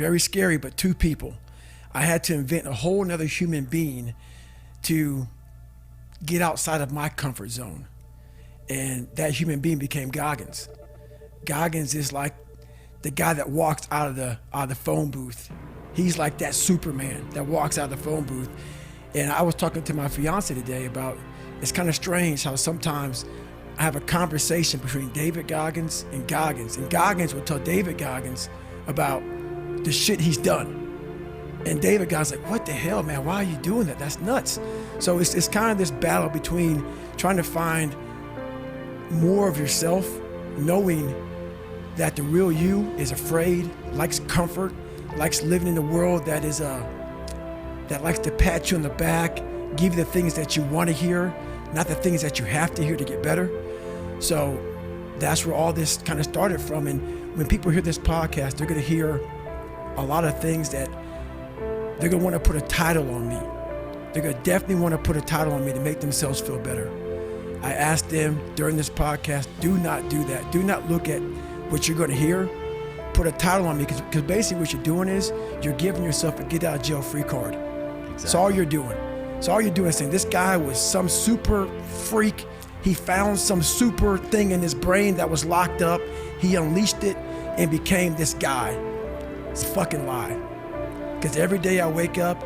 very scary, but two people. I had to invent a whole nother human being to get outside of my comfort zone. And that human being became Goggins. Goggins is like the guy that walks out of the phone booth. He's like that Superman that walks out of the phone booth. And I was talking to my fiance today about, it's kind of strange how sometimes I have a conversation between David Goggins, and Goggins would tell David Goggins about the shit he's done. And David Goggins like, what the hell, man? Why are you doing that? That's nuts. So it's kind of this battle between trying to find more of yourself, knowing that the real you is afraid, likes comfort, likes living in a world that is that likes to pat you on the back, give you the things that you want to hear, not the things that you have to hear to get better. So that's where all this kind of started from. And when people hear this podcast, they're going to hear a lot of things that they're going to want to put a title on me. They're going to definitely want to put a title on me to make themselves feel better. I asked them during this podcast, do not do that. Do not look at what you're going to hear. Put a title on me, because basically what you're doing is you're giving yourself a get out of jail free card. Exactly. That's all you're doing. So all you're doing is saying, this guy was some super freak. He found some super thing in his brain that was locked up. He unleashed it and became this guy. It's a fucking lie. Because every day I wake up,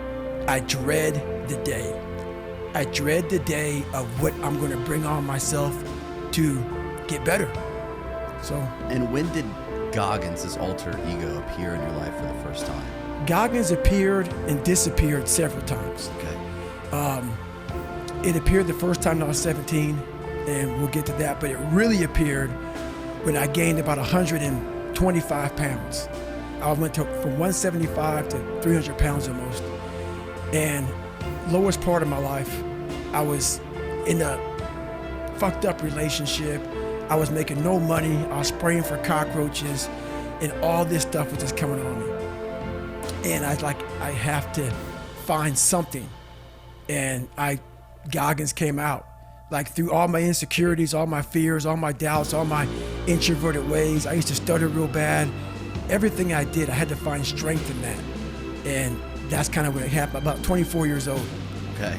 I dread the day. I dread the day of what I'm going to bring on myself to get better. So. And when did Goggins' alter ego appear in your life for the first time? Goggins appeared and disappeared several times. Okay. It appeared the first time when I was 17, and we'll get to that, but it really appeared when I gained about 125 pounds. I went from 175 to 300 pounds almost. And lowest part of my life, I was in a fucked up relationship. I was making no money. I was spraying for cockroaches, and all this stuff was just coming on me. And I was like, I have to find something. And Goggins came out. Like, through all my insecurities, all my fears, all my doubts, all my introverted ways. I used to stutter real bad. Everything I did, I had to find strength in that. And that's kind of what happened. About 24 years old. Okay.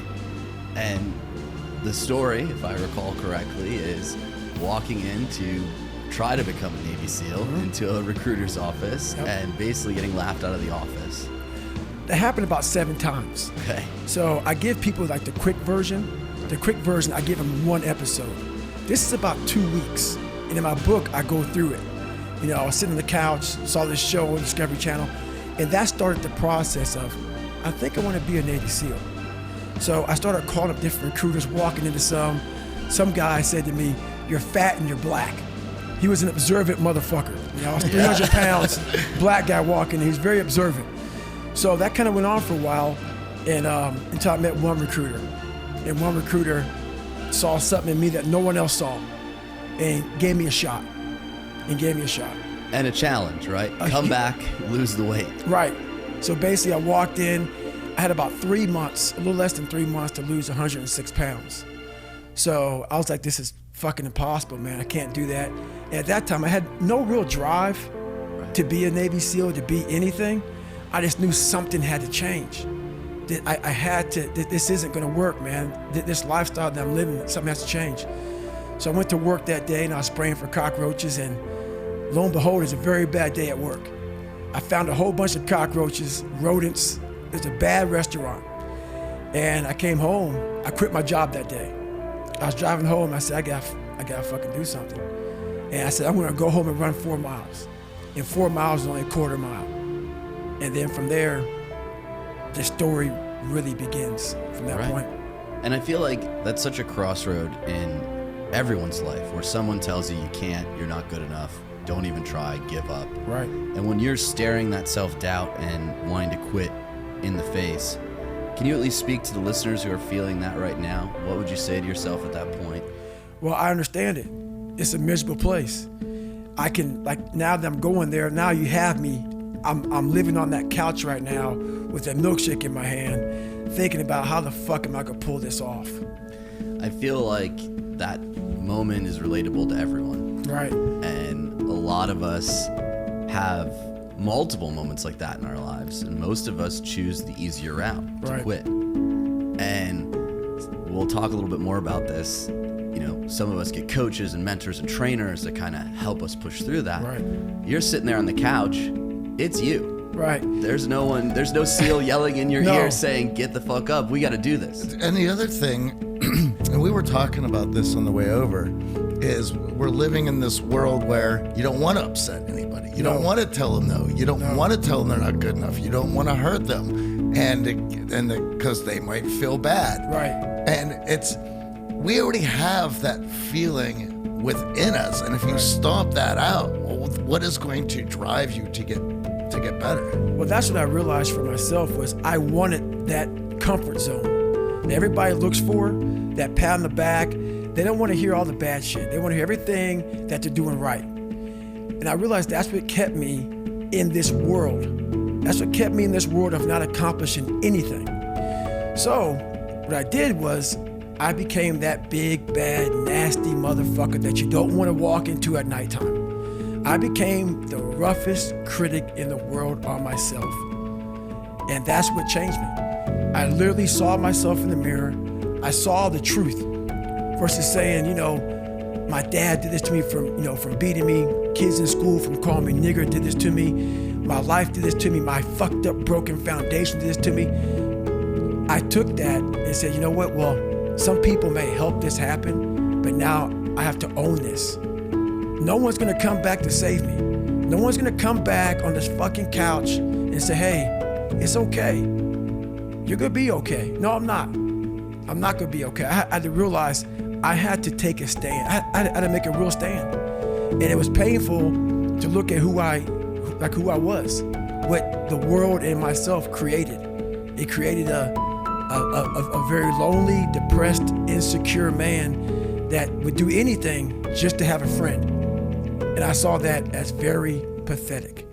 And the story, if I recall correctly, is walking in to try to become a Navy SEAL into a recruiter's office and basically getting laughed out of the office. That happened about 7 times. Okay. So I give people like the quick version. The quick version, I give them 1 episode. This is about 2 weeks. And in my book, I go through it. You know, I was sitting on the couch, saw this show on Discovery Channel, and that started the process of, I think I want to be a Navy SEAL. So I started calling up different recruiters, walking into some guy said to me, you're fat and you're black. He was an observant motherfucker. You know, I was 300 pounds, black guy walking, he was very observant. So that kind of went on for a while, and until I met one recruiter. And one recruiter saw something in me that no one else saw, and gave me a shot. And a challenge, right? Come back, lose the weight. Right. So basically I walked in, I had about 3 months, a little less than 3 months to lose 106 pounds. So I was like, this is fucking impossible, man. I can't do that. And at that time I had no real drive to be a Navy SEAL, to be anything. I just knew something had to change. That I had to, that this isn't gonna work, man. This lifestyle that I'm living, something has to change. So I went to work that day and I was spraying for cockroaches, and lo and behold, it's a very bad day at work. I found a whole bunch of cockroaches, rodents. It was a bad restaurant. And I came home, I quit my job that day. I was driving home, I said, I gotta fucking do something. And I said, I'm gonna go home and run 4 miles. And 4 miles is only a quarter mile. And then from there, the story really begins from that point. And I feel like that's such a crossroad in everyone's life, where someone tells you can't, you're not good enough, don't even try, give up. Right. And when you're staring that self-doubt and wanting to quit in the face, can you at least speak to the listeners who are feeling that right now? What would you say to yourself at that point? Well, I understand it. It's a miserable place. I can, like, now that I'm going there, now you have me. I'm living on that couch right now with a milkshake in my hand, thinking about how the fuck am I gonna pull this off? I feel like that moment is relatable to everyone. Right. And a lot of us have multiple moments like that in our lives, and most of us choose the easier route to Right. quit. And we'll talk a little bit more about this. You know, some of us get coaches and mentors and trainers that kind of help us push through that. Right. You're sitting there on the couch, it's you. Right. There's no seal yelling in your No. ear saying, get the fuck up, we got to do this. And the other thing, and we were talking about this on the way over, is we're living in this world where you don't want to upset anybody. You don't want to tell them no. You don't want to tell them they're not good enough. You don't want to hurt them, and because they might feel bad. Right. And we already have that feeling within us, and if you stomp that out, what is going to drive you to get better? Well, that's what I realized for myself was I wanted that comfort zone that everybody looks for, that pat on the back. They don't want to hear all the bad shit. They want to hear everything that they're doing right. And I realized that's what kept me in this world. That's what kept me in this world of not accomplishing anything. So what I did was I became that big, bad, nasty motherfucker that you don't want to walk into at nighttime. I became the roughest critic in the world on myself. And that's what changed me. I literally saw myself in the mirror. I saw the truth versus saying, my dad did this to me from beating me, kids in school from calling me nigger did this to me, my life did this to me, my fucked up broken foundation did this to me. I took that and said, you know what? Well, some people may help this happen, but now I have to own this. No one's gonna come back to save me. No one's gonna come back on this fucking couch and say, hey, it's okay. You're gonna be okay. No, I'm not. I'm not gonna be okay. I had to realize I had to take a stand. I had to make a real stand. And it was painful to look at who I was, what the world and myself created. It created a very lonely, depressed, insecure man that would do anything just to have a friend. And I saw that as very pathetic.